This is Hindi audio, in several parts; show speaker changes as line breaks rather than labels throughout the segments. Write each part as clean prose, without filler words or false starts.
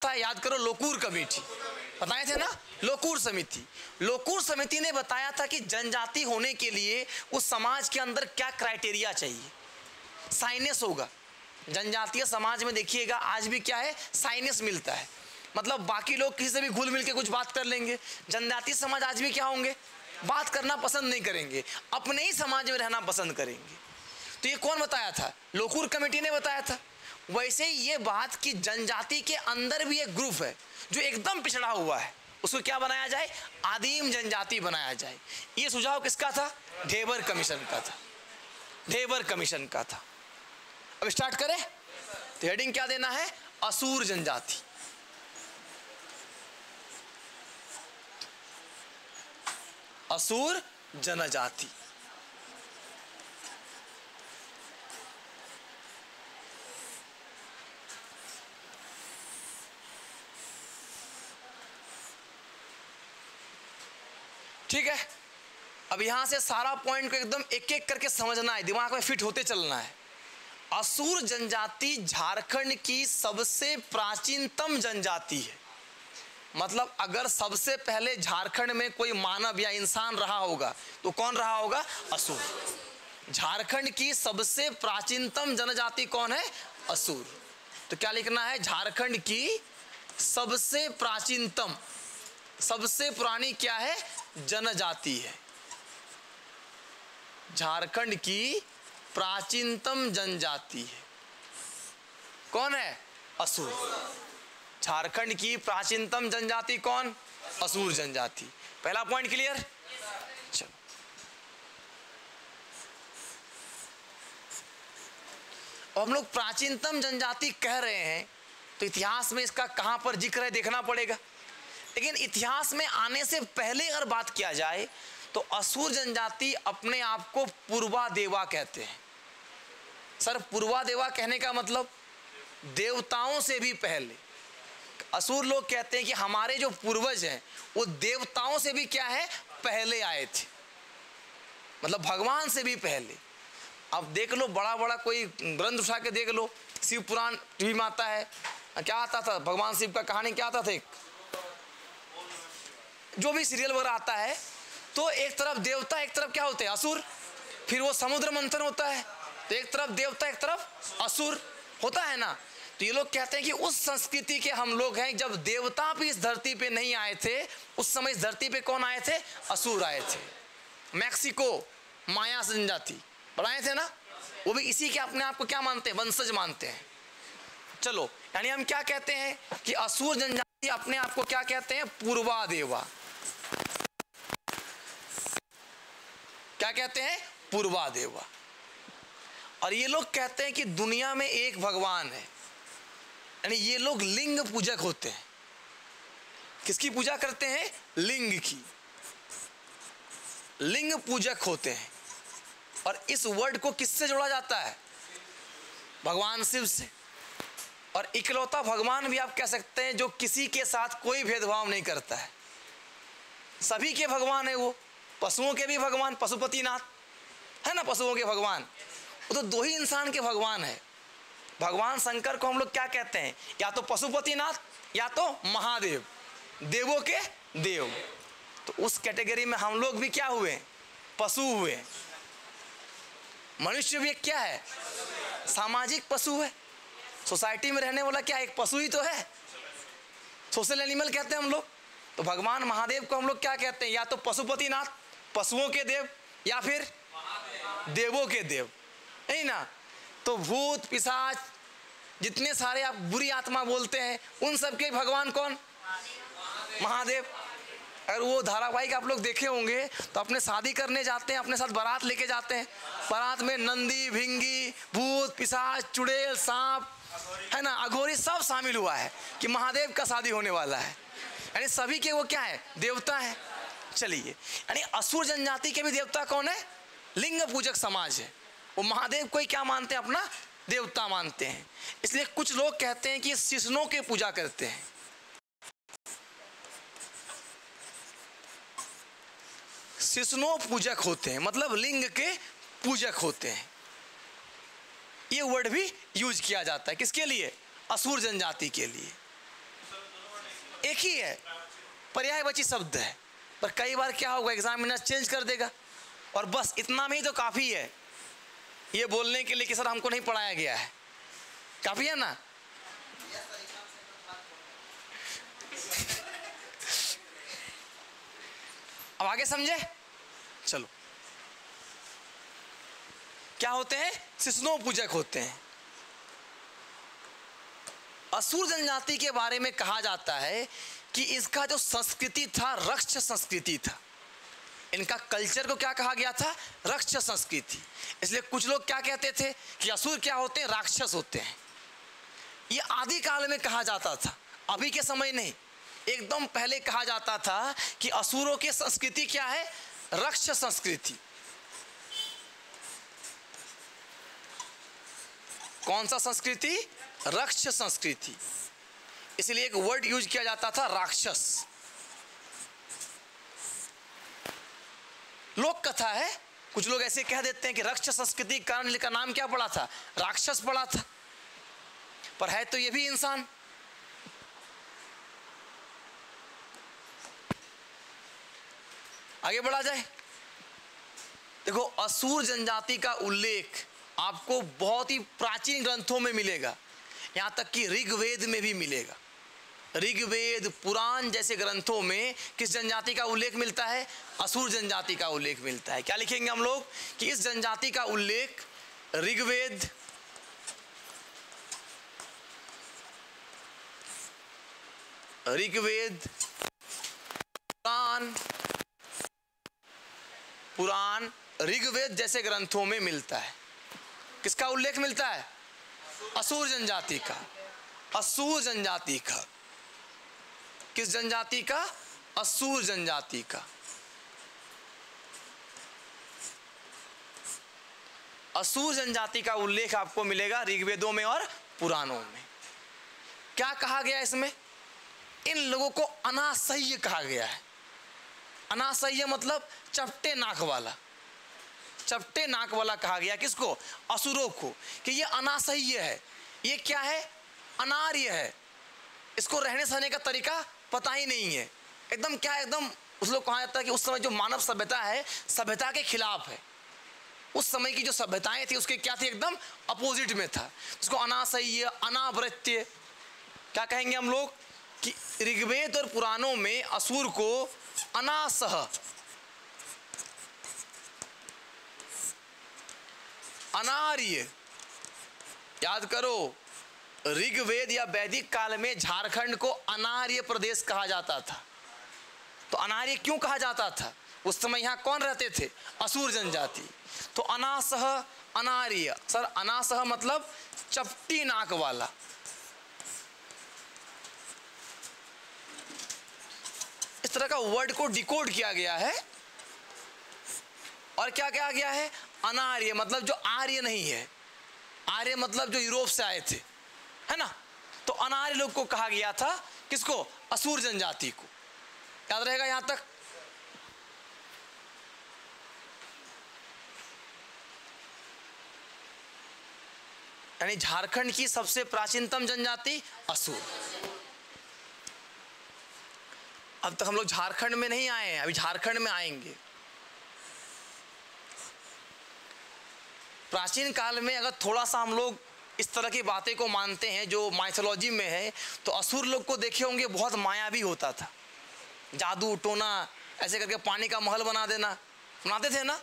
था, याद करो, लोकूर कमेटी बताए थे ना, लोकूर समिति। लोकूर समिति ने बताया था कि जनजाति होने के लिए उस समाज के अंदर क्या क्राइटेरिया चाहिए। साइनेस होगा। जनजातीय समाज में देखिएगा आज भी क्या है, साइनेस मिलता है, मतलब बाकी लोग किसी से भी घुल मिल के कुछ बात कर लेंगे। जनजातीय समाज आज भी क्या होंगे, बात करना पसंद नहीं करेंगे, अपने ही समाज में रहना पसंद करेंगे। तो ये कौन बताया था, लोकूर कमेटी ने बताया था। वैसे ही ये बात कि जनजाति के अंदर भी एक ग्रुप है जो एकदम पिछड़ा हुआ है, उसको क्या बनाया जाए, आदिम जनजाति बनाया जाए। ये सुझाव किसका था, ढेबर कमीशन का था, ढेबर कमीशन का था। अब स्टार्ट करें, तो हेडिंग क्या देना है, असुर जनजाति। असुर जनजाति। ठीक है, अब यहां से सारा पॉइंट को एकदम एक एक करके समझना है, दिमाग में फिट होते चलना है। असुर जनजाति झारखंड की सबसे प्राचीनतम जनजाति है। मतलब अगर सबसे पहले झारखंड में कोई मानव या इंसान रहा होगा तो कौन रहा होगा, असुर। झारखंड की सबसे प्राचीनतम जनजाति कौन है, असुर। तो क्या लिखना है, झारखंड की सबसे प्राचीनतम, सबसे पुरानी क्या है, जनजाति है। झारखंड की प्राचीनतम जनजाति है, कौन है, असुर। झारखंड की प्राचीनतम जनजाति कौन, असुर जनजाति। पहला पॉइंट क्लियर। चलो अब हम लोग प्राचीनतम जनजाति कह रहे हैं तो इतिहास में इसका कहां पर जिक्र है देखना पड़ेगा। लेकिन इतिहास में आने से पहले अगर बात किया जाए तो असुर जनजाति अपने आप को पूर्वादेवा कहते हैं। सर पूर्वादेवा कहने का मतलब देवताओं से भी पहले। असुर लोग कहते हैं कि हमारे जो पूर्वज हैं वो देवताओं से भी क्या है, पहले आए थे, मतलब भगवान से भी पहले। अब देख लो, बड़ा बड़ा कोई ग्रंथ उठा के देख लो, शिव पुराण टीवी में आता है, क्या आता था, भगवान शिव का कहानी क्या आता था, एक जो भी सीरियल वगैरह आता है, तो एक तरफ देवता एक तरफ क्या होते हैं, असुर। फिर वो समुद्र मंथन होता है तो एक तरफ देवता एक तरफ असुर होता है ना। तो ये लोग कहते हैं कि उस संस्कृति के हम लोग हैं, जब देवता भी इस धरती पे नहीं आए थे, उस समय इस धरती पे कौन आए थे, असुर आए थे। मैक्सिको माया जनजाति बनाए थे ना, वो भी इसी के अपने आप को क्या मानते हैं, वंशज मानते हैं। चलो, यानी हम क्या कहते हैं कि असुर जनजाति अपने आप को क्या कहते हैं, पूर्वादेवा। क्या कहते हैं, पूर्वादेवा। और ये लोग कहते हैं कि दुनिया में एक भगवान है, यानी ये लोग लिंग पूजक होते हैं। किसकी पूजा करते हैं, लिंग की, लिंग पूजक होते हैं। और इस वर्ड को किससे जोड़ा जाता है, भगवान शिव से। और इकलौता भगवान भी आप कह सकते हैं जो किसी के साथ कोई भेदभाव नहीं करता है, सभी के भगवान है वो। पशुओं के भी भगवान पशुपतिनाथ है ना, पशुओं के भगवान, वो तो दो ही इंसान के भगवान है। भगवान शंकर को हम लोग क्या कहते हैं, या तो पशुपतिनाथ या तो महादेव, देवों के देव। तो उस कैटेगरी में हम लोग भी क्या हुए, पशु हुए। मनुष्य भी एक क्या है, सामाजिक पशु है, सोसाइटी में रहने वाला क्या, एक पशु ही तो है, सोशल एनिमल कहते हैं हम लोग। तो भगवान महादेव को हम लोग क्या कहते हैं, या तो पशुपतिनाथ, पशुओं के देव, या फिर देवों के देव, नहीं ना। तो भूत पिशाच जितने सारे आप बुरी आत्मा बोलते हैं, उन सब के भगवान कौन, महादेव। अगर वो धारावाहिक आप लोग देखे होंगे तो अपने शादी करने जाते हैं, अपने साथ बारात लेके जाते हैं, बारात में नंदी भिंगी भूत पिशाच चुड़ैल सांप है ना, अघोरी सब शामिल हुआ है कि महादेव का शादी होने वाला है। यानी सभी के वो क्या है, देवता है। चलिए, यानी असुर जनजाति के भी देवता कौन है, लिंग पूजक समाज है। वो महादेव को ही क्या मानते हैं, अपना देवता मानते हैं। इसलिए कुछ लोग कहते हैं कि शिशुओं के पूजा करते हैं। शिशुओं पूजक होते हैं, मतलब लिंग के पूजक होते हैं। ये वर्ड भी यूज किया जाता है किसके लिए, असुर जनजाति के लिए। एक ही है, पर्यायवाची शब्द है, पर कई बार क्या होगा एग्जामिनर चेंज कर देगा। और बस इतना में ही तो काफ़ी है ये बोलने के लिए कि सर हमको नहीं पढ़ाया गया है, काफ़ी है ना। अब आगे समझे, चलो। क्या होते हैं? शिष्णो पूजक होते हैं। असुर जनजाति के बारे में कहा जाता है कि इसका जो संस्कृति था रक्ष संस्कृति था। इनका कल्चर को क्या कहा गया था? रक्ष संस्कृति। इसलिए कुछ लोग क्या कहते थे कि असुर क्या होते हैं? राक्षस होते हैं। ये आदि काल में कहा जाता था, अभी के समय नहीं, एकदम पहले कहा जाता था कि असुरों की संस्कृति क्या है? रक्ष संस्कृति। कौन सा संस्कृति? रक्ष संस्कृति। इसलिए एक वर्ड यूज किया जाता था राक्षस। लोक कथा है, कुछ लोग ऐसे कह देते हैं कि रक्ष संस्कृति के कारण इनका नाम क्या पड़ा था? राक्षस पड़ा था, पर है तो ये भी इंसान। आगे बढ़ा जाए। देखो, असुर जनजाति का उल्लेख आपको बहुत ही प्राचीन ग्रंथों में मिलेगा, यहां तक कि ऋग्वेद में भी मिलेगा। ऋग्वेद, पुराण जैसे ग्रंथों में किस जनजाति का उल्लेख मिलता है? असुर जनजाति का उल्लेख मिलता है। क्या लिखेंगे हम लोग कि इस जनजाति का उल्लेख ऋग्वेद, पुराण, ऋग्वेद जैसे ग्रंथों में मिलता है। किसका उल्लेख मिलता है? असुर जनजाति का। असुर जनजाति का। किस जनजाति का? असुर जनजाति का। असुर जनजाति का उल्लेख आपको मिलेगा ऋग्वेदों में और पुराणों में। क्या कहा गया इसमें? इन लोगों को अनासह्य कहा गया है। अनासह्य मतलब चपटे नाक वाला। चपटे नाक वाला कहा गया किसको? असुरों को, कि ये अनासह्य है, ये क्या है? अनार्य है, इसको रहने सहने का तरीका पता ही नहीं है, एकदम क्या है, एकदम उस लोग कहा जाता है कि उस समय जो मानव सभ्यता है सभ्यता के खिलाफ है। उस समय की जो सभ्यताएं थी उसके क्या थी? एकदम अपोजिट में था। उसको अनासह्य, अनावृत्य क्या कहेंगे हम लोग कि ऋग्वेद और पुराणों में असुर को अनासह, अनार्य, याद करो ऋग्वेद या वैदिक काल में झारखंड को अनार्य प्रदेश कहा जाता था। तो अनार्य क्यों कहा जाता था? उस समय यहाँ कौन रहते थे? असुर जनजाति। तो अनासह, अनार्य। सर अनासह मतलब चपटी नाक वाला। इस तरह का वर्ड को डिकोड किया गया है। और क्या कहा गया है? अनार्य मतलब जो आर्य नहीं है। आर्य मतलब जो यूरोप से आए थे, है ना। तो अनार्य लोग को कहा गया था, किसको? असुर जनजाति को। याद रहेगा यहां तक? यानी झारखंड की सबसे प्राचीनतम जनजाति असुर। अब तक हम लोग झारखंड में नहीं आए हैं, अभी झारखंड में आएंगे। प्राचीन काल में अगर थोड़ा सा हम लोग इस तरह की बातें को मानते हैं जो माइथोलॉजी में है, तो असुर लोग को देखे होंगे बहुत मायावी होता था। जादू टोना ऐसे करके पानी का महल बना देना, बनाते थे ना।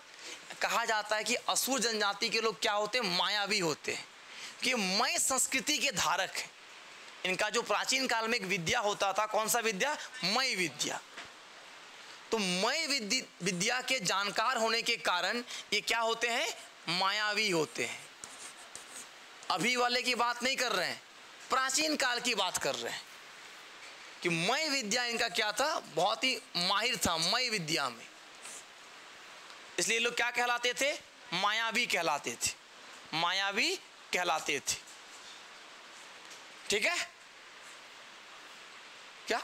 कहा जाता है कि असुर जनजाति के लोग क्या होते हैं? मायावी होते हैं, कि मय संस्कृति के धारक हैं। इनका जो प्राचीन काल में एक विद्या होता था, कौन सा विद्या? मय विद्या। तो मय विद्या के जानकार होने के कारण ये क्या होते हैं? मायावी होते हैं। अभी वाले की बात नहीं कर रहे हैं, प्राचीन काल की बात कर रहे हैं कि मय विद्या इनका क्या था? बहुत ही माहिर था मय विद्या में। इसलिए लोग क्या कहलाते थे? मायावी कहलाते थे। मायावी कहलाते थे। ठीक है क्या?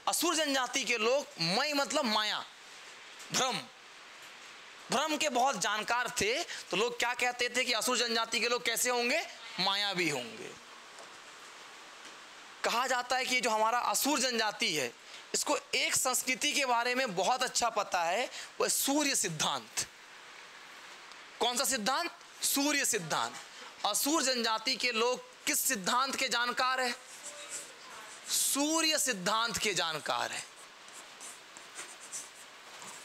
असुर जनजाति के लोग, मय मतलब माया, भ्रम, भ्रम के बहुत जानकार थे। तो लोग क्या कहते थे कि असुर जनजाति के लोग कैसे होंगे? मायावी होंगे। कहा जाता है कि ये जो हमारा असुर जनजाति है, इसको एक संस्कृति के बारे में बहुत अच्छा पता है, वह सूर्य सिद्धांत। कौन सा सिद्धांत? सूर्य सिद्धांत। असुर जनजाति के लोग किस सिद्धांत के जानकार है? सूर्य सिद्धांत के जानकार है।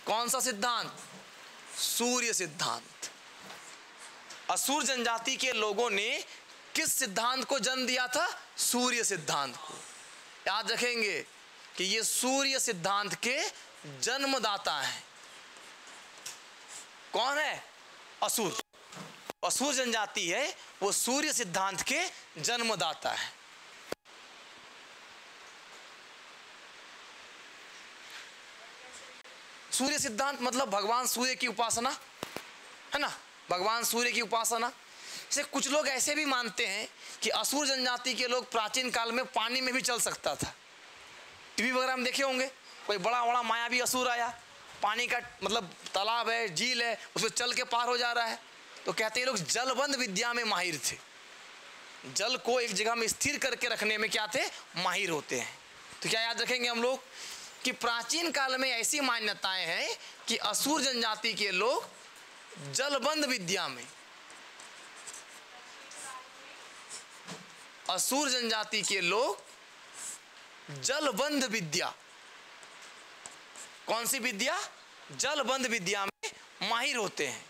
कौन सा सिद्धांत? सूर्य सिद्धांत। असुर जनजाति के लोगों ने किस सिद्धांत को जन्म दिया था? सूर्य सिद्धांत को। याद रखेंगे कि ये सूर्य सिद्धांत के जन्मदाता हैं। कौन है? असुर। असुर जनजाति है वो सूर्य सिद्धांत के जन्मदाता है। सूर्य सिद्धांत मतलब भगवान सूर्य की उपासना है ना, भगवान सूर्य की उपासना। जैसे कुछ लोग ऐसे भी मानते हैं कि असुर जनजाति के लोग प्राचीन काल में पानी में भी चल सकता था। टीवी वगैरह में देखे होंगे, कोई बड़ा बड़ा मायावी असुर आया, पानी का मतलब तालाब है, झील है, उसमें चल के पार हो जा रहा है, तो कहते हैं लोग जलबंद विद्या में माहिर थे। जल को एक जगह में स्थिर करके रखने में क्या थे? माहिर होते हैं। तो क्या याद रखेंगे हम लोग कि प्राचीन काल में ऐसी मान्यताएं हैं कि असुर जनजाति के लोग जलबंद विद्या में, असुर जनजाति के लोग जलबंद विद्या, कौन सी विद्या? जलबंद विद्या में माहिर होते हैं।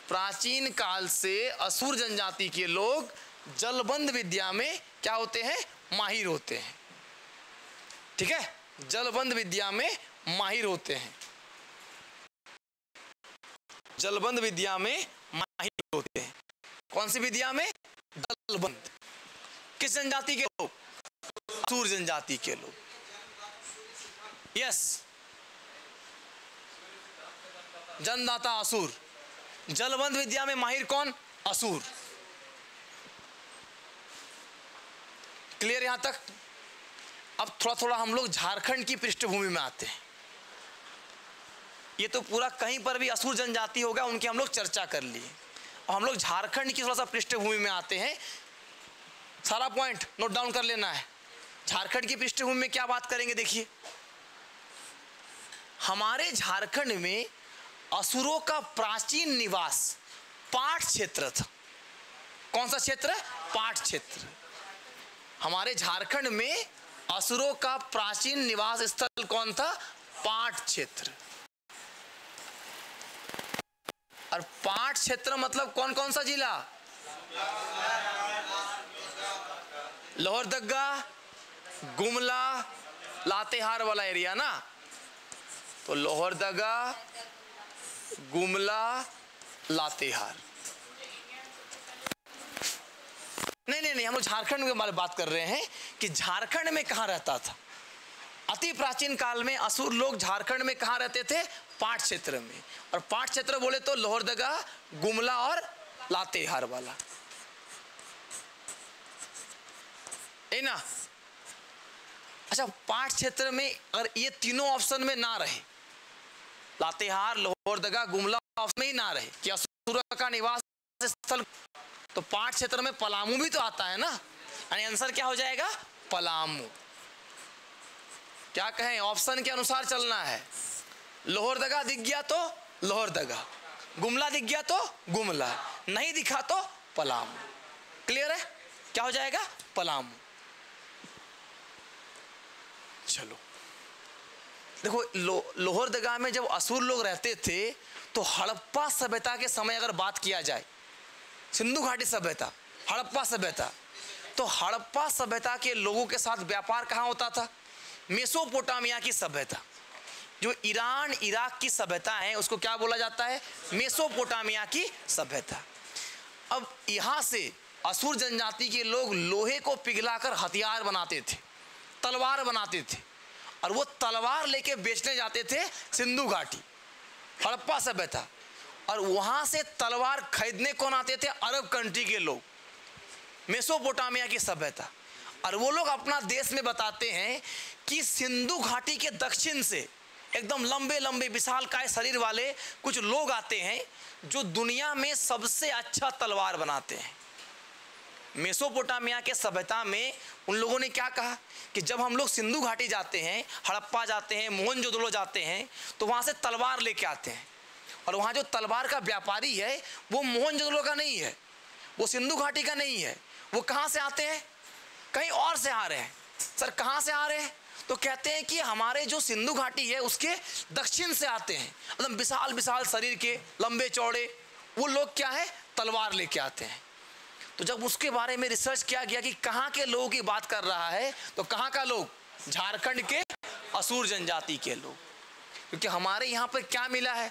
प्राचीन काल से असुर जनजाति के लोग जलबंद विद्या में क्या होते हैं? माहिर होते हैं। ठीक है, जलबंद विद्या में माहिर होते हैं। जलबंद विद्या में माहिर होते हैं। कौन सी विद्या में? जलबंद। किस जनजाति के लोग? असुर जनजाति के लोग। यस, जनदाता असुर। जलबंद विद्या में माहिर कौन? असुर। क्लियर यहां तक? अब थोड़ा थोड़ा हम लोग झारखंड की पृष्ठभूमि में आते हैं। ये तो पूरा कहीं पर भी असुर जनजाति होगा उनकी हम लोग चर्चा कर लिए। अब हम लोग झारखंड की थोड़ा सा पृष्ठभूमि में आते हैं। सारा पॉइंट नोट डाउन कर लेना है। झारखंड की पृष्ठभूमि में क्या बात करेंगे? देखिए, हमारे झारखंड में असुरों का प्राचीन निवास पाट क्षेत्र था। कौन सा क्षेत्र? पाट क्षेत्र। हमारे झारखंड में असुरों का प्राचीन निवास स्थल कौन था? पाट क्षेत्र। और पाट क्षेत्र मतलब कौन कौन सा जिला? लोहरदगा, गुमला, लातेहार वाला एरिया ना। तो लोहरदगा, गुमला, लातेहार। नहीं, हम लोग झारखंड के बारे में बात कर रहे हैं कि झारखंड में कहां रहता था। अति प्राचीन काल में असुर लोग झारखंड में कहां रहते थे? पाट क्षेत्र में। और पाट क्षेत्र बोले तो लोहरदगा, गुमला और लातेहार वाला, है ना। अच्छा, पाट क्षेत्र में अगर ये तीनों ऑप्शन में ना रहे, लातेहार, लोहरदगा, गुमला ऑप्शन में ही ना रहे कि असुर का निवास स्थल, तो पाट क्षेत्र में पलामू भी तो आता है ना। यानी आंसर क्या हो जाएगा? पलामू। क्या कहें? ऑप्शन के अनुसार चलना है। लोहरदगा दिख गया तो लोहरदगा, गुमला दिख गया तो गुमला, नहीं दिखा तो पलामू। क्लियर है? क्या हो जाएगा? पलामू। चलो देखो, लोहरदगा में जब असुर लोग रहते थे तो हड़प्पा सभ्यता के समय अगर बात किया जाए, सिंधु घाटी सभ्यता, हड़प्पा सभ्यता, तो हड़प्पा सभ्यता के लोगों के साथ व्यापार कहाँ होता था? मेसोपोटामिया की सभ्यता। जो ईरान इराक की सभ्यता है उसको क्या बोला जाता है? मेसोपोटामिया की सभ्यता। अब यहाँ से असुर जनजाति के लोग लोहे को पिघलाकर हथियार बनाते थे, तलवार बनाते थे, और वो तलवार लेके बेचने जाते थे सिंधु घाटी, हड़प्पा सभ्यता। और वहाँ से तलवार खरीदने कौन आते थे? अरब कंट्री के लोग, मेसोपोटामिया की सभ्यता। और वो लोग अपना देश में बताते हैं कि सिंधु घाटी के दक्षिण से एकदम लंबे लंबे विशालकाय शरीर वाले कुछ लोग आते हैं जो दुनिया में सबसे अच्छा तलवार बनाते हैं। मेसोपोटामिया के सभ्यता में उन लोगों ने क्या कहा कि जब हम लोग सिंधु घाटी जाते हैं, हड़प्पा जाते हैं, मोहनजोदड़ो जाते हैं, तो वहाँ से तलवार लेके आते हैं। और वहाँ जो तलवार का व्यापारी है वो मोहनजोदड़ो का नहीं है, वो सिंधु घाटी का नहीं है। वो कहाँ से आते हैं? कहीं और से आ रहे हैं। सर कहाँ से आ रहे हैं? तो कहते हैं कि हमारे जो सिंधु घाटी है उसके दक्षिण से आते हैं। मतलब विशाल विशाल शरीर के, लंबे चौड़े वो लोग क्या है, तलवार लेके आते हैं। तो जब उसके बारे में रिसर्च किया गया कि कहाँ के लोगों की बात कर रहा है, तो कहाँ का लोग? झारखंड के असुर जनजाति के लोग। क्योंकि हमारे यहाँ पर क्या मिला है,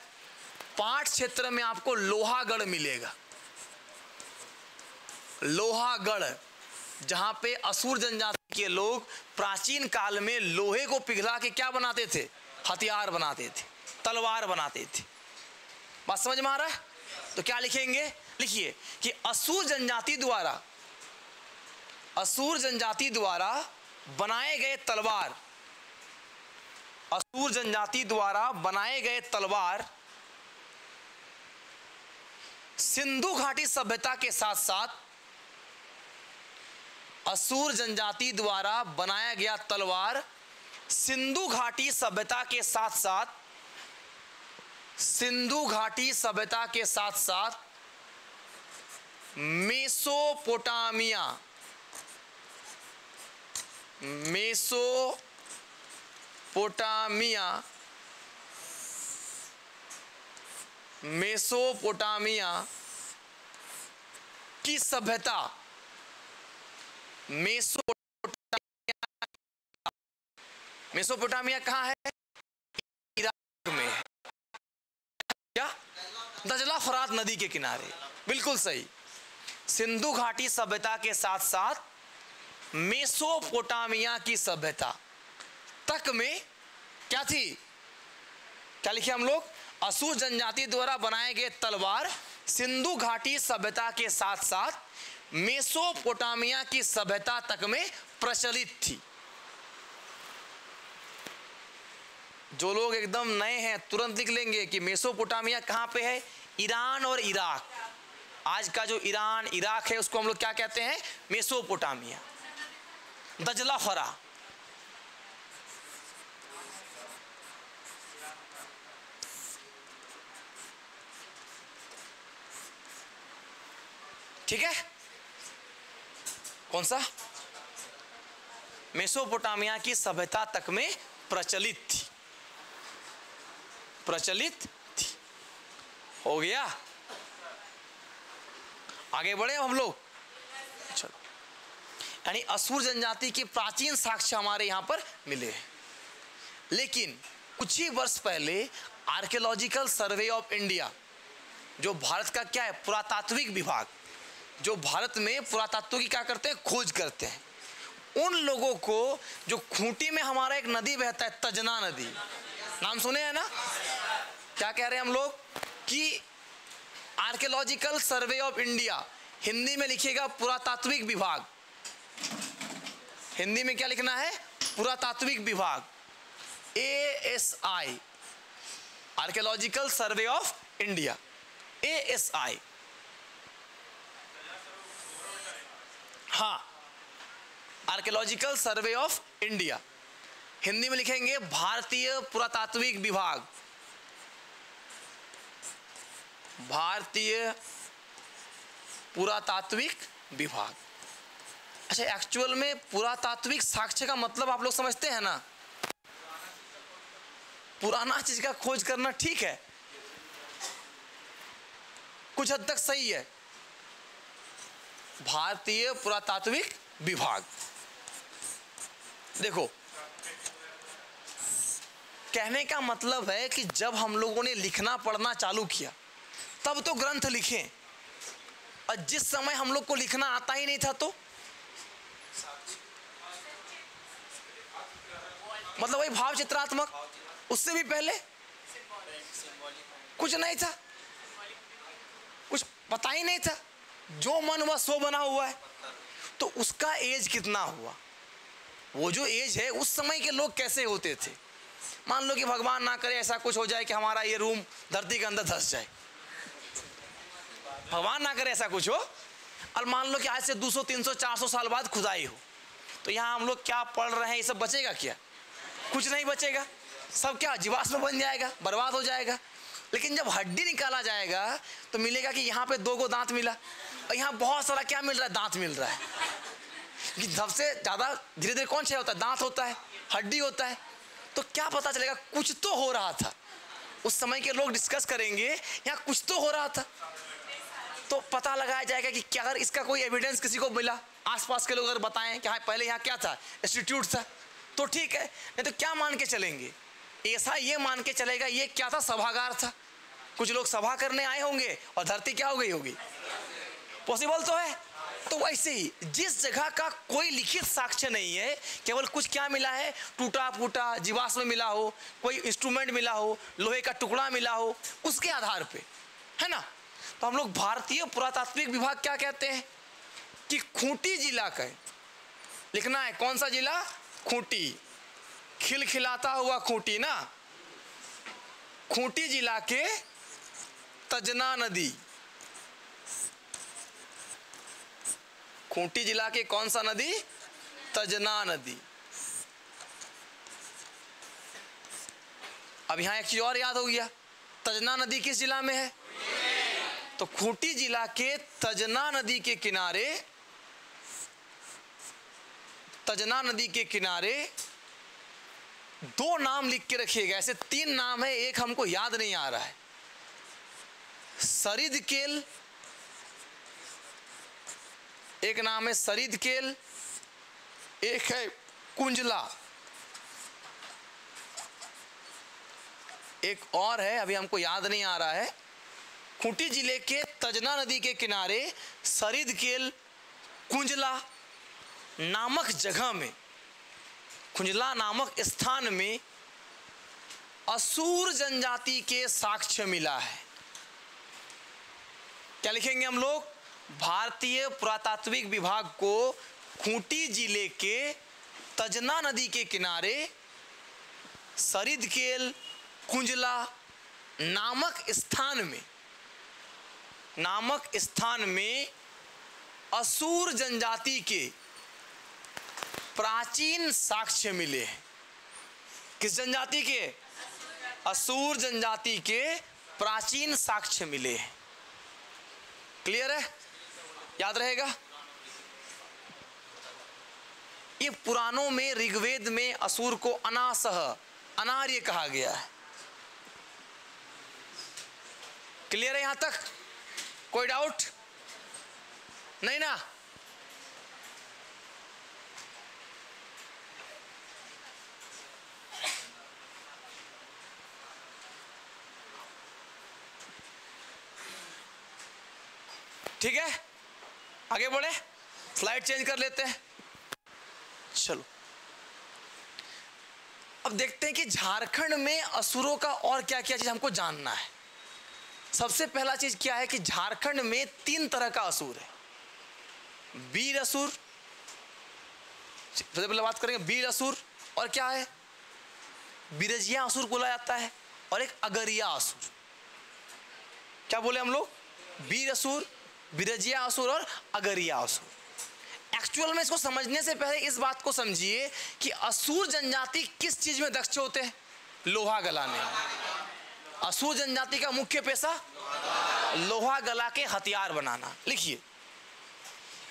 पाट क्षेत्र में आपको लोहागढ़ मिलेगा। लोहागढ़, जहां पे असुर जनजाति के लोग प्राचीन काल में लोहे को पिघला के क्या बनाते थे? हथियार बनाते थे, तलवार बनाते थे। बात समझ में आ रहा है? तो क्या लिखेंगे? लिखिए कि असुर जनजाति द्वारा बनाए गए तलवार, असुर जनजाति द्वारा बनाए गए तलवार सिंधु घाटी सभ्यता के साथ साथ, असुर जनजाति द्वारा बनाया गया तलवार सिंधु घाटी सभ्यता के साथ साथ, सिंधु घाटी सभ्यता के साथ साथ मेसोपोटामिया, मेसोपोटामिया की सभ्यता, मेसोपोटामिया कहाँ है? इराक में है। क्या? दजला फरात नदी के किनारे। बिल्कुल सही। सिंधु घाटी सभ्यता के साथ साथ मेसोपोटामिया की सभ्यता तक में क्या थी? क्या लिखे हम लोग? असुर जनजाति द्वारा बनाए गए तलवार सिंधु घाटी सभ्यता के साथ साथ मेसोपोटामिया की सभ्यता तक में प्रचलित थी। जो लोग एकदम नए हैं तुरंत लिख लेंगे कि मेसोपोटामिया कहाँ पे है? ईरान और इराक। आज का जो ईरान इराक है उसको हम लोग क्या कहते हैं? मेसोपोटामिया। दजला फरा, ठीक है? कौन सा? मेसोपोटामिया की सभ्यता तक में प्रचलित थी, प्रचलित थी। हो गया? आगे बढ़े हम लोग। चलो, यानी असुर जनजाति के प्राचीन साक्ष्य हमारे यहां पर मिले हैं। लेकिन कुछ ही वर्ष पहले आर्कियोलॉजिकल सर्वे ऑफ इंडिया, जो भारत का क्या है, पुरातात्विक विभाग, जो भारत में पुरातत्व की क्या करते हैं, खोज करते हैं, उन लोगों को, जो खूंटी में हमारा एक नदी बहता है, तजना नदी, नाम सुने हैं ना? क्या कह रहे हैं हम लोग कि archaeological survey of India, Hindi में लिखिएगा पुरातात्विक विभाग। हिंदी में क्या लिखना है? पुरातात्विक विभाग, ASI, archaeological survey of India, ASI। हाँ, archaeological survey of India, Hindi में लिखेंगे भारतीय पुरातात्विक विभाग, भारतीय पुरातात्विक विभाग। अच्छा, एक्चुअल में पुरातात्विक साक्ष्य का मतलब आप लोग समझते हैं ना? पुराना चीज का खोज करना, ठीक है, कुछ हद तक सही है। भारतीय पुरातात्विक विभाग, देखो कहने का मतलब है कि जब हम लोगों ने लिखना पढ़ना चालू किया तब तो ग्रंथ लिखे, और जिस समय हम लोग को लिखना आता ही नहीं था तो मतलब वही भाव चित्रात्मक, उससे भी पहले कुछ नहीं था, कुछ पता ही नहीं था, जो मन हुआ सो बना हुआ है। तो उसका एज कितना हुआ? वो जो एज है उस समय के लोग कैसे होते थे? मान लो कि भगवान ना करे ऐसा कुछ हो जाए कि हमारा ये रूम धरती के अंदर धंस जाए, भगवान ना करे ऐसा कुछ हो। और मान लो कि आज से 200 300 400 साल बाद खुदाई हो, तो यहाँ हम लोग क्या पढ़ रहे हैं ये सब बचेगा क्या? कुछ नहीं बचेगा, सब क्या जीवाश्म बन जाएगा, बर्बाद हो जाएगा। लेकिन जब हड्डी निकाला जाएगा तो मिलेगा कि यहाँ पे 2 दांत मिला और यहाँ बहुत सारा क्या मिल रहा है? दांत मिल रहा है। कि सबसे ज़्यादा धीरे धीरे कौन सा होता है? दांत होता है, हड्डी होता है। तो क्या पता चलेगा? कुछ तो हो रहा था। उस समय के लोग डिस्कस करेंगे यहाँ कुछ तो हो रहा था, तो पता लगाया जाएगा कि क्या अगर इसका कोई एविडेंस किसी को मिला, आसपास के लोग अगर बताएं कि हाँ पहले यहाँ क्या था, इंस्टीट्यूट था, तो ठीक है। नहीं तो क्या मान के चलेंगे? ऐसा ये मान के चलेगा ये क्या था? सभागार था। कुछ लोग सभा करने आए होंगे और धरती क्या हो गई होगी? पॉसिबल तो है। तो वैसे ही जिस जगह का कोई लिखित साक्ष्य नहीं है, केवल कुछ क्या मिला है? टूटा फूटा जीवाश्म मिला हो, कोई इंस्ट्रूमेंट मिला हो, लोहे का टुकड़ा मिला हो, उसके आधार पे, है ना। तो हम लोग भारतीय पुरातात्विक विभाग क्या कहते हैं कि खूंटी जिला का लिखना है। कौन सा जिला? खूंटी, खिलखिलाता हुआ खूंटी ना। खूंटी जिला के तजना नदी, खूंटी जिला के कौन सा नदी? तजना नदी। अब यहां एक चीज और याद हो गया, तजना नदी किस जिला में है? तो खूंटी जिला के तजना नदी के किनारे, तजना नदी के किनारे 2 नाम लिख के रखिएगा। ऐसे 3 नाम है, एक हमको याद नहीं आ रहा है। सरिदकेल, एक नाम है सरिदकेल, एक है कुंजला, एक और है अभी हमको याद नहीं आ रहा है। खूंटी जिले के तजना नदी के किनारे सरिदकेल कुंजला नामक जगह में, कुंजला नामक स्थान में असुर जनजाति के साक्ष्य मिला है। क्या लिखेंगे हम लोग? भारतीय पुरातात्विक विभाग को खूंटी जिले के तजना नदी के किनारे सरिदकेल कुंजला नामक स्थान में असुर जनजाति के प्राचीन साक्ष्य मिले हैं। किस जनजाति के? असुर जनजाति के प्राचीन साक्ष्य मिले हैं। क्लियर है? याद रहेगा? ये पुराणों में, ऋग्वेद में असुर को अनासह, अनार्य कहा गया है। क्लियर है यहां तक? कोई डाउट नहीं ना? ठीक है, आगे बढ़े, स्लाइड चेंज कर लेते हैं। चलो अब देखते हैं कि झारखंड में असुरों का और क्या क्या चीज हमको जानना है। सबसे पहला चीज क्या है कि झारखंड में 3 तरह का असुर है। वीर असुर, सबसे पहले बात करेंगे वीर असुर, और क्या है? बिरजिया असुर बोला जाता है, और एक अगरिया असुर। क्या बोले हम लोग? वीर असुर, बिरजिया असुर और अगरिया असुर। एक्चुअल में इसको समझने से पहले इस बात को समझिए कि असुर जनजाति किस चीज में दक्ष होते हैं? लोहा गलाने। असुर जनजाति का मुख्य पेशा लोहा गला के हथियार बनाना। लिखिए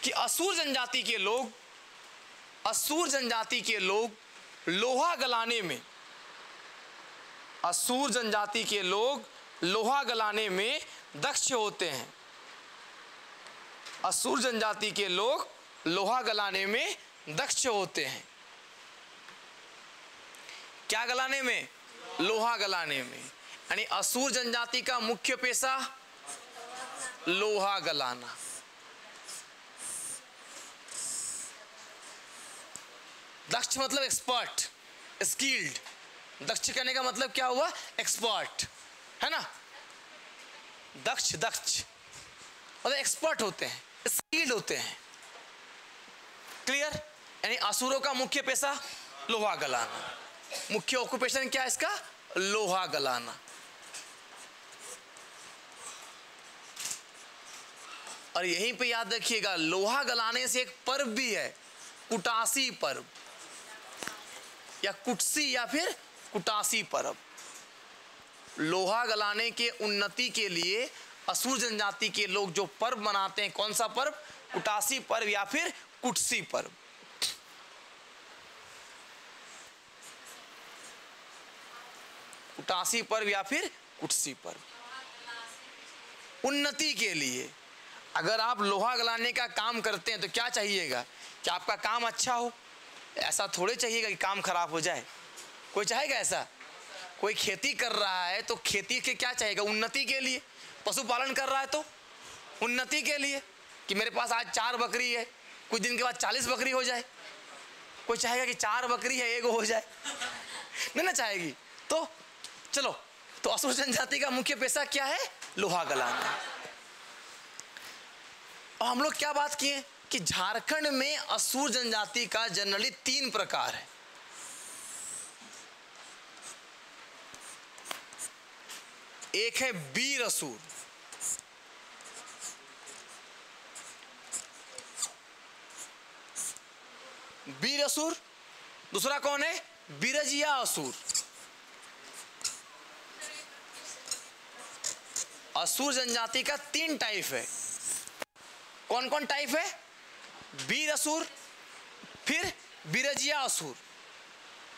कि असुर जनजाति के लोग लोहा गलाने में, असुर जनजाति के लोग लोहा गलाने में दक्ष होते हैं। असुर जनजाति के लोग लोहा गलाने में दक्ष होते हैं। क्या गलाने में? लोहा गलाने में। यानी असुर जनजाति का मुख्य पेशा लोहा गलाना। दक्ष मतलब एक्सपर्ट, स्किल्ड। दक्ष कहने का मतलब क्या हुआ? एक्सपर्ट, है ना। दक्ष मतलब एक्सपर्ट होते हैं, स्किल्ड होते हैं। क्लियर? यानी असुरों का मुख्य पेशा लोहा गलाना। मुख्य ऑक्यूपेशन क्या है इसका? लोहा गलाना। और यहीं पे याद रखिएगा, लोहा गलाने से एक पर्व भी है, कुटासी पर्व या कुटसी या फिर कुटासी पर्व। लोहा गलाने के उन्नति के लिए असुर जनजाति के लोग जो पर्व मनाते हैं, कौन सा पर्व? कुटासी पर्व या फिर कुटसी पर्व। कुटासी पर्व या फिर कुटसी पर्व, उन्नति के लिए। अगर आप लोहा गलाने का काम करते हैं तो क्या चाहिएगा? कि आपका काम अच्छा हो। ऐसा थोड़े चाहिएगा कि काम खराब हो जाए। कोई चाहेगा ऐसा? कोई खेती कर रहा है तो खेती के क्या चाहेगा? उन्नति के लिए। पशुपालन कर रहा है तो उन्नति के लिए, कि मेरे पास आज 4 बकरी है, कुछ दिन के बाद 40 बकरी हो जाए। कोई चाहेगा कि 4 बकरी है 1 हो जाए? नहीं ना चाहेगी। तो चलो, तो असुर जनजाति का मुख्य पेशा क्या है? लोहा गलाना। और हम लोग क्या बात किए कि झारखंड में असुर जनजाति का जनरली 3 प्रकार है। एक है वीर असुर, वीर असुर। दूसरा कौन है? बिरजिया असुर। असुर जनजाति का 3 टाइप है। कौन कौन टाइप है? वीर असुर, फिर बिरजिया असुर,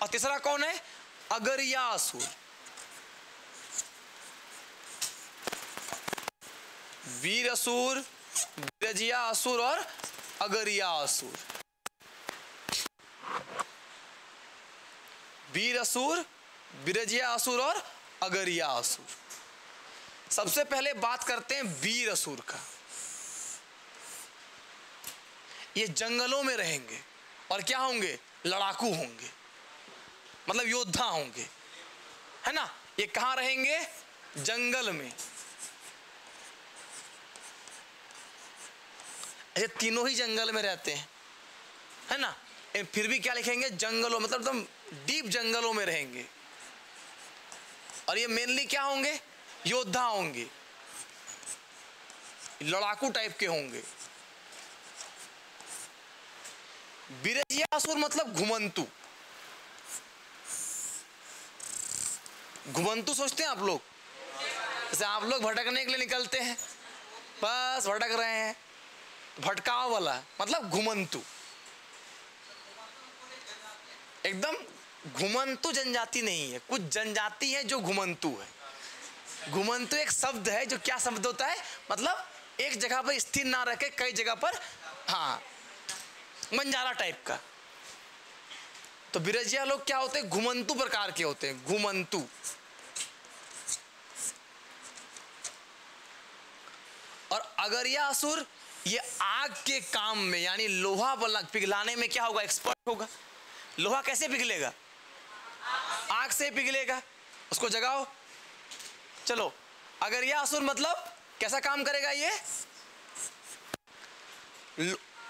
और तीसरा कौन है? अगरिया असुर। वीर असुर, बिरजिया असुर और अगरिया असुर। वीर असुर, बिरजिया असुर और अगरिया असुर। सबसे पहले बात करते हैं वीर असुर का। ये जंगलों में रहेंगे और क्या होंगे? लड़ाकू होंगे, मतलब योद्धा होंगे, है ना। ये कहां रहेंगे? जंगल में। ये तीनों ही जंगल में रहते हैं, है ना। फिर भी क्या लिखेंगे? जंगलों, मतलब एकदम डीप जंगलों में रहेंगे। और ये मेनली क्या होंगे? योद्धा होंगे, लड़ाकू टाइप के होंगे। बिरजिया असुर मतलब घुमंतु। घुमंतु सोचते हैं आप लोग? जैसे आप लोग भटकने के लिए निकलते हैं, बस भटक रहे हैं, भटकाव वाला मतलब घुमंतु। एकदम घुमंतु जनजाति नहीं है। कुछ जनजाति है जो घुमंतु है। घुमंतु एक शब्द है, जो क्या शब्द होता है? मतलब एक जगह पर स्थिर ना रह के कई जगह पर, हाँ, मंजारा टाइप का। तो बिरजिया लोग क्या होते हैं? घुमंतु प्रकार के होते हैं, घुमंतु। और अगरिया असुर ये आग के काम में, यानी लोहा पिघलाने में क्या होगा? एक्सपर्ट होगा। लोहा कैसे पिघलेगा? आग से पिघलेगा। उसको जगाओ। चलो, अगरिया असुर मतलब कैसा काम करेगा? ये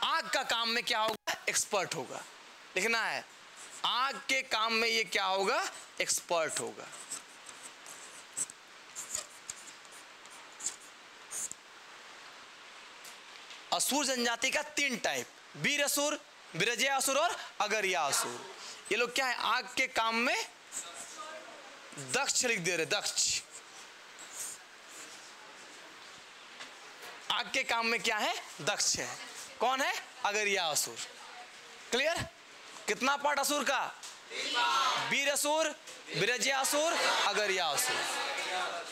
आग का काम में क्या होगा? एक्सपर्ट होगा। लिखना है, आग के काम में ये क्या होगा? एक्सपर्ट होगा। असुर जनजाति का 3 टाइप, वीर असुर, बिरजिया असुर और अगरिया असुर। ये लोग क्या है? आग के काम में दक्ष लिख दे रहे, दक्ष। आग के काम में क्या है? दक्ष है। कौन है? अगरिया असुर। क्लियर? कितना पार्ट असुर का? वीर असुर, बिरजिया असुर, अगरिया असुर।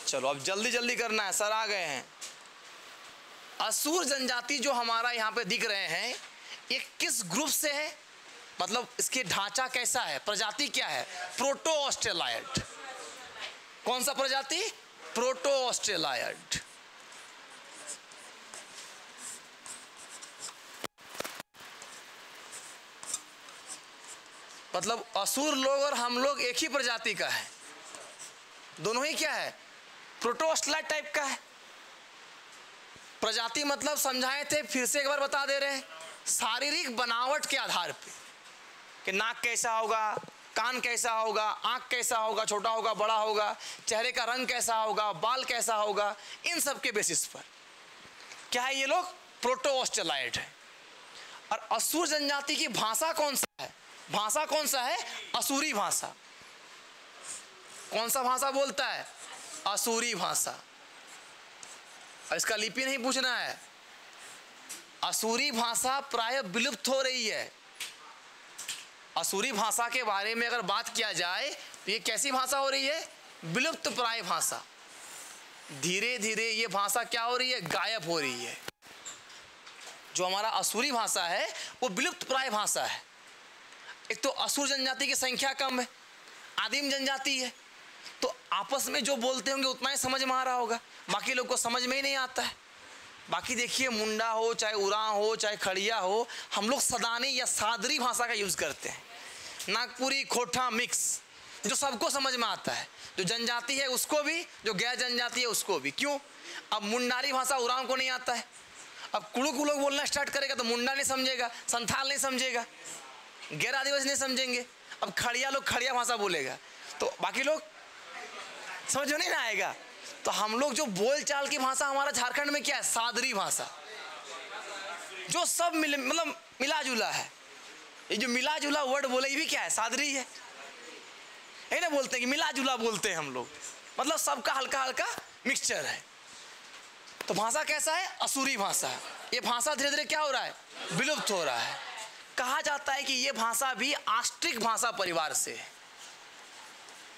चलो अब जल्दी जल्दी करना है, सर आ गए हैं। असुर जनजाति जो हमारा यहाँ पे दिख रहे हैं, ये किस ग्रुप से है? मतलब इसके ढांचा कैसा है? प्रजाति क्या है? Proto Australoid. कौन सा प्रजाति? Proto Australoid. मतलब असुर लोग और हम लोग एक ही प्रजाति का है। दोनों ही क्या है? प्रोटो ऑस्ट्रेलाइड टाइप का है। प्रजाति मतलब समझाए थे, फिर से एक बार बता दे रहे हैं। शारीरिक बनावट के आधार पे कि नाक कैसा होगा, कान कैसा होगा, आंख कैसा होगा, छोटा होगा, बड़ा होगा, चेहरे का रंग कैसा होगा, बाल कैसा होगा, इन सब के बेसिस पर क्या है? ये लोग प्रोटो ऑस्ट्रेलाइड है। और असुर जनजाति की भाषा कौन सा है? भाषा कौन सा है? असुरी भाषा। कौन सा भाषा बोलता है? असुरी भाषा। और इसका लिपि नहीं पूछना है। असुरी भाषा प्राय विलुप्त हो रही है। असुरी भाषा के बारे में अगर बात किया जाए तो ये कैसी भाषा हो रही है? विलुप्त प्राय भाषा। धीरे धीरे ये भाषा क्या हो रही है? गायब हो रही है। जो हमारा असुरी भाषा है वो विलुप्त प्राय भाषा है। एक तो असुर जनजाति की संख्या कम है, आदिम जनजाति है, तो आपस में जो बोलते होंगे उतना ही समझ में आ रहा होगा, बाकी लोग को समझ में ही नहीं आता है। बाकी देखिए, मुंडा हो चाहे उरांव हो चाहे खड़िया हो, हम लोग सदानी या सादरी भाषा का यूज़ करते हैं। नागपुरी, खोटा मिक्स, जो सबको समझ में आता है, जो जनजाति है उसको भी, जो गैर जनजाति है उसको भी। क्यों? अब मुंडारी भाषा उरांव को नहीं आता है। अब कुड़ुक लोग बोलना स्टार्ट करेगा तो मुंडा नहीं समझेगा, संथाल नहीं समझेगा, गैर आदिवासी नहीं समझेंगे। अब खड़िया लोग खड़िया भाषा बोलेगा तो बाकी लोग समझ में नहीं आएगा। तो हम लोग जो बोल चाल की भाषा हमारा झारखंड में क्या है? सादरी भाषा, जो सब मतलब मिला जुला है। ये जो मिला जुला वर्ड बोले ये भी क्या है? सादरी है। ये ना बोलते हैं कि मिला जुला बोलते हैं हम लोग, मतलब सबका हल्का हल्का मिक्सचर है। तो भाषा कैसा है? असुरी भाषा। ये भाषा धीरे धीरे क्या हो रहा है? विलुप्त हो रहा है। कहा जाता है कि ये भाषा भी आस्ट्रिक भाषा परिवार से है।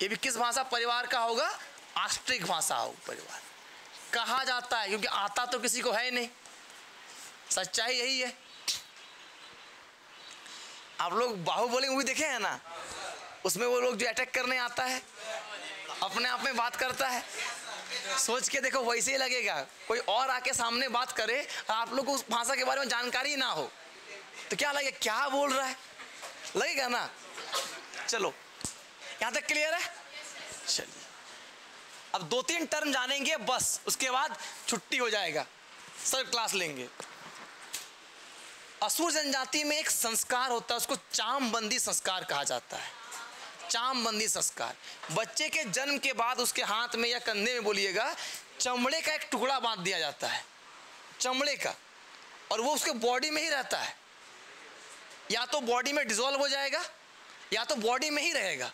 ये भी किस भाषा परिवार का होगा? आस्ट्रिक भाषा हो परिवार कहा जाता है, क्योंकि आता तो किसी को है नहीं। सच्चाई यही है। आप लोग बाहुबली मूवी देखे हैं ना, उसमें वो लोग जो अटैक करने आता है अपने आप में बात करता है, सोच के देखो वैसे ही लगेगा। कोई और आके सामने बात करे और आप लोग को उस भाषा के बारे में जानकारी ना हो तो क्या लगेगा? क्या बोल रहा है, लगेगा ना। चलो यहाँ तक क्लियर है? चलिए अब 2-3 टर्म जानेंगे बस, उसके बाद छुट्टी हो जाएगा, सर क्लास लेंगे। असुर जनजाति में एक संस्कार होता है, उसको चामबंदी संस्कार कहा जाता है। चामबंदी संस्कार, बच्चे के जन्म के बाद उसके हाथ में या कंधे में बोलिएगा चमड़े का एक टुकड़ा बांध दिया जाता है, चमड़े का, और वो उसके बॉडी में ही रहता है। या तो बॉडी में डिसॉल्व हो जाएगा या तो बॉडी में ही रहेगा।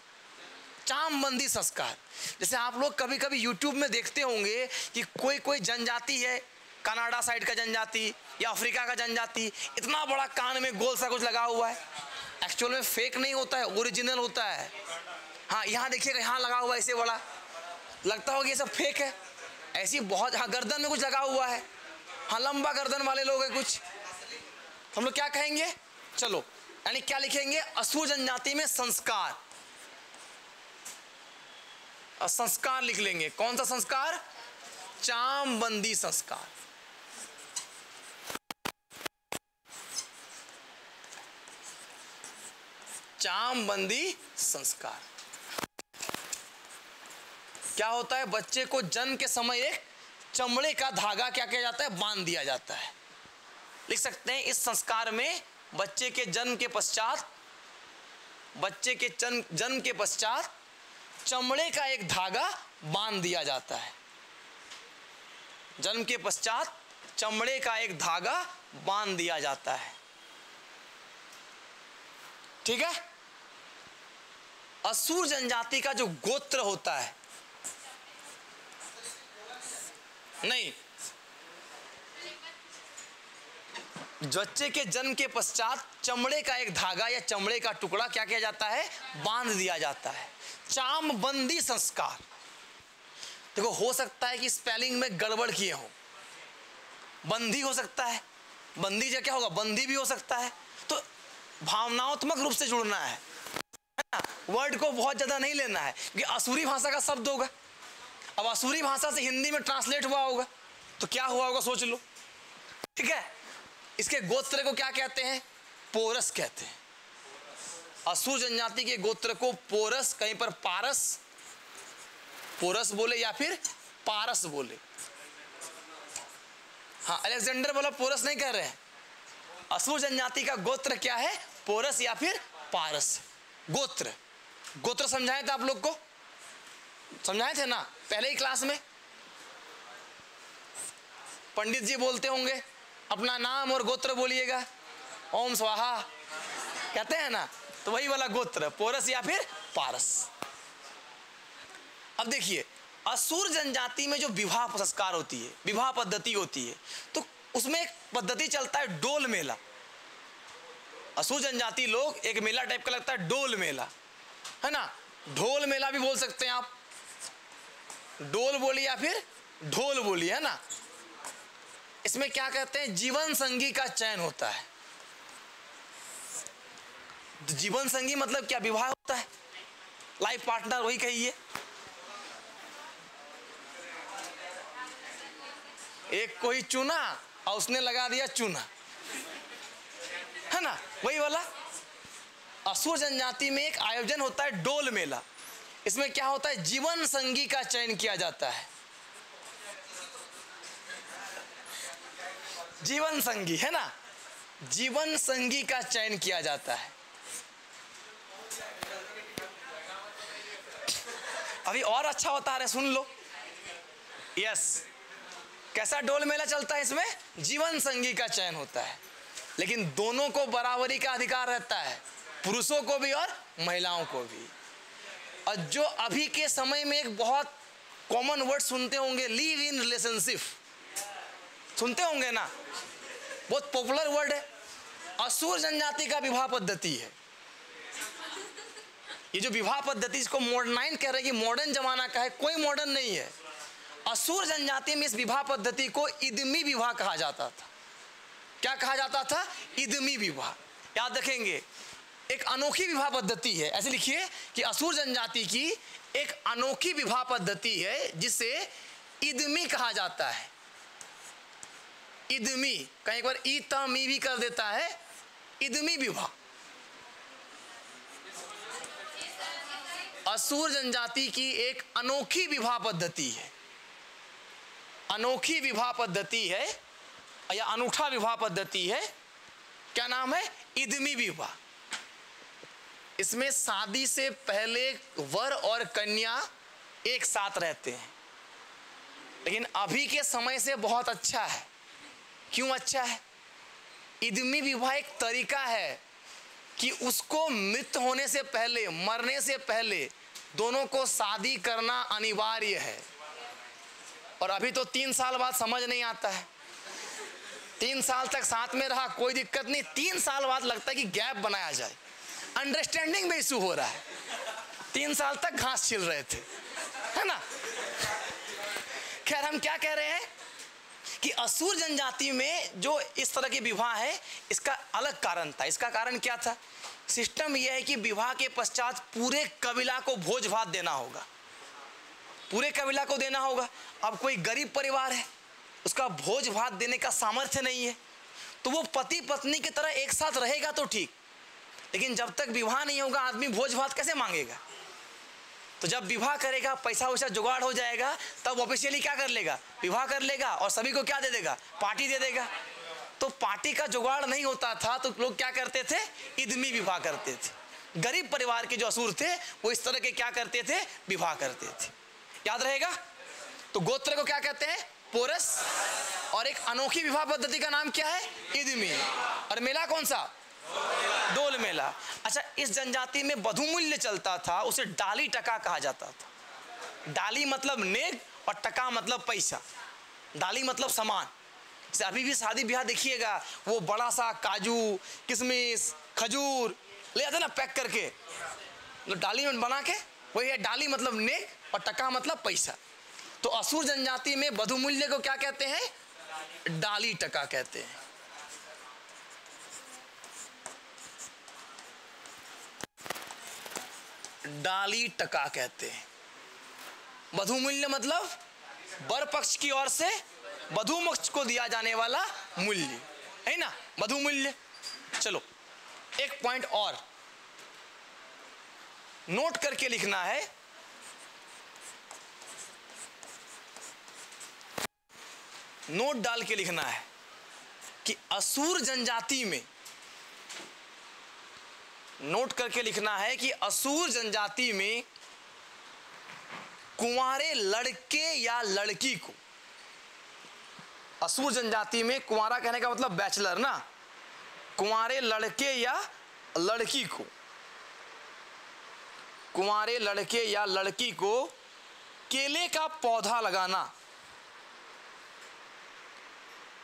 चामबंदी संस्कार। जैसे आप लोग कभी कभी यूट्यूब में देखते होंगे कि कोई जनजाति है, कनाडा साइड का जनजाति या अफ्रीका का जनजाति, इतना बड़ा कान में गोल सा कुछ लगा हुआ है। एक्चुअल में फेक नहीं होता है, ओरिजिनल होता है। हाँ यहाँ देखिएगा, यहाँ लगा हुआ है ऐसे बड़ा, लगता होगा ये सब फेक है। ऐसी बहुत, हाँ गर्दन में कुछ लगा हुआ है, हाँ लंबा गर्दन वाले लोग हैं कुछ, हम लोग क्या कहेंगे? चलो यानी क्या लिखेंगे? असुर जनजाति में संस्कार, संस्कार लिख लेंगे। कौन सा संस्कार? चामबंदी संस्कार। चामबंदी संस्कार क्या होता है? बच्चे को जन्म के समय एक चमड़े का धागा क्या किया जाता है? बांध दिया जाता है। लिख सकते हैं इस संस्कार में बच्चे के जन्म के पश्चात, बच्चे के जन्म के पश्चात चमड़े का एक धागा बांध दिया जाता है। जन्म के पश्चात चमड़े का एक धागा बांध दिया जाता है। ठीक है? असुर जनजाति का जो गोत्र होता है, नहीं, बच्चे के जन्म के पश्चात चमड़े का एक धागा या चमड़े का टुकड़ा क्या किया जाता है? बांध दिया जाता है। चामबंदी संस्कार। देखो हो सकता है कि स्पेलिंग में गड़बड़ किए हो, बंदी हो सकता है, बंदी जो क्या होगा? बंदी भी हो सकता है। तो भावनात्मक रूप से जुड़ना है ना, वर्ड को बहुत ज्यादा नहीं लेना है, कि असुरी भाषा का शब्द होगा। अब असुरी भाषा से हिंदी में ट्रांसलेट हुआ होगा तो क्या हुआ होगा? सोच लो। ठीक है? इसके गोत्र को क्या कहते हैं? पोरस कहते हैं। असुर जनजाति के गोत्र को पोरस, कहीं पर पारस, पोरस बोले या फिर पारस बोले। हाँ, अलेक्जेंडर बोला, पोरस नहीं कह रहे हैं। असुर जनजाति का गोत्र क्या है? पोरस या फिर पारस। गोत्र, गोत्र समझाए थे आप लोग को, समझाए थे ना पहले ही क्लास में। पंडित जी बोलते होंगे अपना नाम और गोत्र बोलिएगा, ओम स्वाहा कहते हैं ना, तो वही वाला गोत्र पोरस या फिर पारस। अब देखिए, असुर जनजाति में जो विवाह संस्कार होती है, विवाह पद्धति होती है, तो उसमें एक पद्धति चलता है डोल मेला। असुर जनजाति लोग एक मेला टाइप का लगता है, डोल मेला, है ना, ढोल मेला भी बोल सकते हैं आप, डोल बोलिए या फिर ढोल बोलिए, है ना। इसमें क्या कहते हैं, जीवन संगी का चयन होता है। जीवन संगी मतलब क्या, विवाह होता है, लाइफ पार्टनर वही कहिए। एक कोई चुना और उसने लगा दिया चूना, है ना, वही वाला। असुर जनजाति में एक आयोजन होता है डोल मेला। इसमें क्या होता है, जीवन संगी का चयन किया जाता है। जीवन संगी, है ना, जीवन संगी का चयन किया जाता है। अभी और अच्छा होता है, सुन लो। यस, कैसा डोल मेला चलता है, इसमें जीवन संगी का चयन होता है, लेकिन दोनों को बराबरी का अधिकार रहता है, पुरुषों को भी और महिलाओं को भी। और जो अभी के समय में एक बहुत कॉमन वर्ड सुनते होंगे, लिव इन रिलेशनशिप, सुनते होंगे ना, बहुत पॉपुलर वर्ड है। असुर जनजाति का विवाह पद्धति है। ये जो विवाह पद्धति, इसको मॉडर्नाइज कह रहे हैं कि मॉडर्न जमाना का है, कोई मॉडर्न नहीं है। असुर जनजाति में इस विवाह पद्धति को इदमी विवाह कहा जाता था। क्या कहा जाता था, इदमी विवाह। याद रखेंगे, एक अनोखी विवाह पद्धति है, ऐसे लिखिए कि असुर जनजाति की एक अनोखी विवाह पद्धति है जिसे इदमी कहा जाता है। इदमी, कहीं एक बार ई त मी भी कर देता है, इदमी विवाह। असुर जनजाति की एक अनोखी विवाह पद्धति है, अनोखी विवाह पद्धति है या अनूठा विवाह पद्धति है। क्या नाम है, इदमी विवाह। इसमें शादी से पहले वर और कन्या एक साथ रहते हैं, लेकिन अभी के समय से बहुत अच्छा है। क्यों अच्छा है, इदमी विवाह एक तरीका है कि उसको मृत्यु होने से पहले, मरने से पहले दोनों को शादी करना अनिवार्य है। और अभी तो 3 साल बाद समझ नहीं आता है, 3 साल तक साथ में रहा कोई दिक्कत नहीं, 3 साल बाद लगता है कि गैप बनाया जाए, अंडरस्टैंडिंग में इशू हो रहा है। 3 साल तक घास छिल रहे थे, है ना। खैर, हम क्या कह रहे हैं कि असुर जनजाति में जो इस तरह के विवाह है, इसका अलग कारण था। इसका कारण क्या था, सिस्टम यह है कि विवाह के पश्चात पूरे कबीला को भोज भात देना होगा, पूरे कबीला को देना होगा। अब कोई गरीब परिवार है, उसका भोज भात देने का सामर्थ्य नहीं है, तो वो पति पत्नी की तरह एक साथ रहेगा तो ठीक, लेकिन जब तक विवाह नहीं होगा आदमी भोज भात कैसे मांगेगा। तो जब विवाह करेगा, पैसा वैसा जुगाड़ हो जाएगा, तब ऑफिशियली क्या कर लेगा, विवाह कर लेगा और सभी को क्या दे देगा, पार्टी दे देगा। तो पार्टी का जुगाड़ नहीं होता था, तो लोग क्या करते थे, इदमी विवाह करते थे। गरीब परिवार के जो असुर थे वो इस तरह के क्या करते थे, विवाह करते थे। याद रहेगा। तो गोत्र को क्या कहते हैं, पोरस, और एक अनोखी विवाह पद्धति का नाम क्या है, इदमी। और मेला कौन सा, डोल मेला। अच्छा, इस जनजाति में बधुमूल्य चलता था, उसे डाली टका कहा जाता था। डाली मतलब नेग और टका मतलब पैसा। डाली मतलब सामान। जैसे अभी भी शादी ब्याह देखिएगा, वो बड़ा सा काजू, किशमिश, खजूर ले जाते ना पैक करके, तो डाली में बना के, वही है डाली मतलब नेग और टका मतलब पैसा। तो असुर जनजाति में बधुमूल्य को क्या कहते हैं, डाली टका कहते हैं। डाली टका कहते हैं। बधुमूल्य मतलब वर पक्ष की ओर से वधु पक्ष को दिया जाने वाला मूल्य, है ना, बधुमूल्य। चलो एक पॉइंट और नोट करके लिखना है। नोट डाल के लिखना है कि असुर जनजाति में, नोट करके लिखना है कि असुर जनजाति में कुंवारे लड़के या लड़की को असुर जनजाति में कुंवारा कहने का मतलब बैचलर ना, कुंवारे लड़के या लड़की को, कुंवारे लड़के या लड़की को केले का पौधा लगाना,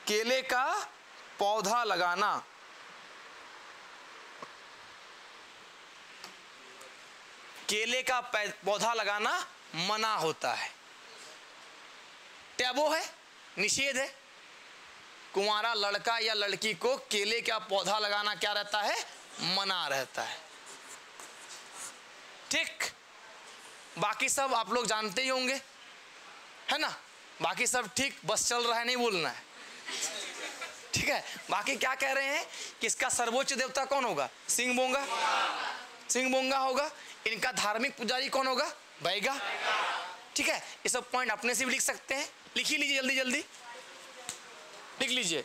केले का पौधा लगाना, केले का पौधा लगाना मना होता है। टैबो है, निषेध है। कुंवारा लड़का या लड़की को केले का पौधा लगाना क्या रहता है? मना रहता है। ठीक, बाकी सब आप लोग जानते ही होंगे, है ना? बाकी सब ठीक, बस चल रहा है, नहीं बोलना है, ठीक है। बाकी क्या कह रहे हैं कि इसका सर्वोच्च देवता कौन होगा? सिंह बोंगा, सिंह बोंगा होगा। इनका धार्मिक पुजारी कौन होगा? बैगा, ठीक है। ये सब पॉइंट अपने से भी लिख सकते हैं, लिख ही लीजिए, जल्दी जल्दी लिख लीजिए।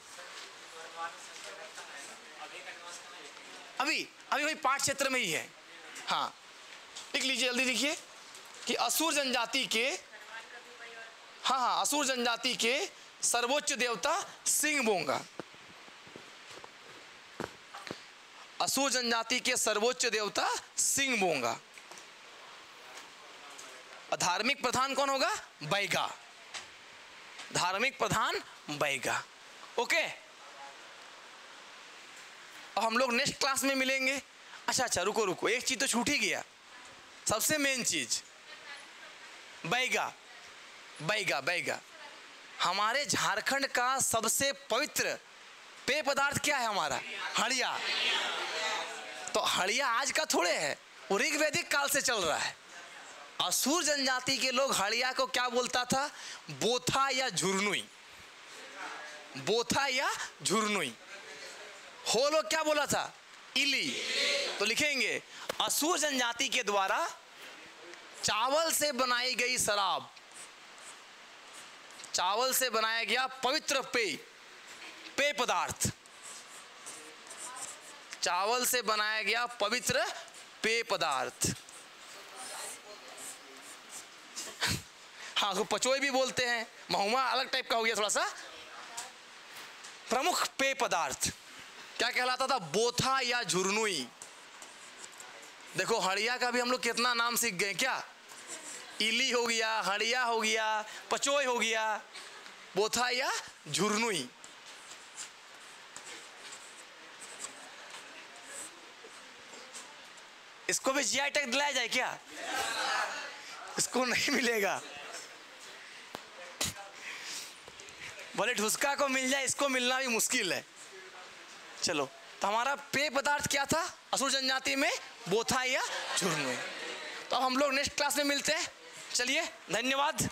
अभी अभी वही पाठ क्षेत्र में ही है, हाँ लिख लीजिए, जल्दी लिखिए कि असुर जनजाति के, हाँ असुर जनजाति के सर्वोच्च देवता सिंह बोंगा। असुर जनजाति के सर्वोच्च देवता सिंह बोंगा। धार्मिक प्रधान कौन होगा? बैगा, धार्मिक प्रधान बैगा। ओके, अब हम लोग नेक्स्ट क्लास में मिलेंगे। अच्छा रुको रुको, एक चीज तो छूट ही गया, सबसे मेन चीज, बैगा। बैगा बैगा हमारे झारखंड का सबसे पवित्र पेय पदार्थ क्या है? हमारा हड़िया। तो हड़िया आज का थोड़े है, वो ऋग्वैदिक काल से चल रहा है। असुर जनजाति के लोग हड़िया को क्या बोलता था? बोथा या झुरनुई, बोथा या झुरनुई। हो लोग क्या बोला था? इली। तो लिखेंगे असुर जनजाति के द्वारा चावल से बनाई गई शराब, चावल से बनाया गया पवित्र पेय, पेय पदार्थ, चावल से बनाया गया पवित्र पेय पदार्थ। हाँ, उसको पचोई भी बोलते हैं, महुआ अलग टाइप का हो गया थोड़ा सा। प्रमुख पेय पदार्थ क्या कहलाता था? बोथा या झुरनुई। देखो हड़िया का भी हम लोग कितना नाम सीख गए क्या? इली हो गया, हड़िया हो गया, पचोई हो गया, बोथा या झुरनुई। इसको भी जीआई टैग दिलाया जाए क्या? इसको नहीं मिलेगा, बोले ढुसका को मिल जाए, इसको मिलना भी मुश्किल है। चलो, तो हमारा पेय पदार्थ क्या था असुर जनजाति में? बोथा या झुरनुई। तो अब हम लोग नेक्स्ट क्लास में मिलते हैं। चलिए, धन्यवाद।